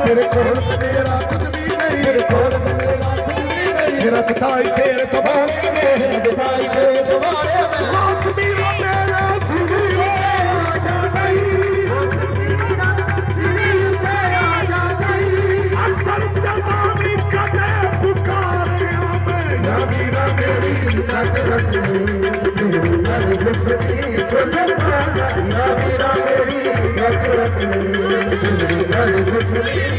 मेरे कोल तेरा कुछ भी नहीं, मेरे कोल तेरा कुछ भी नहीं, मेरा दिखाई तेरे तुम्हारे में, दिखाई तेरे तुम्हारे में, मौसमी रो तेरा सुनी राजा नहीं, मौसमी रो तेरा राजा नहीं, अंतर जमाने का दे पुकारे हमें, या मीरा मेरी नजर रखनी, मेरी दुश्मनी सुन या मीरा मेरी नजर रखनी, मेरी दुश्मनी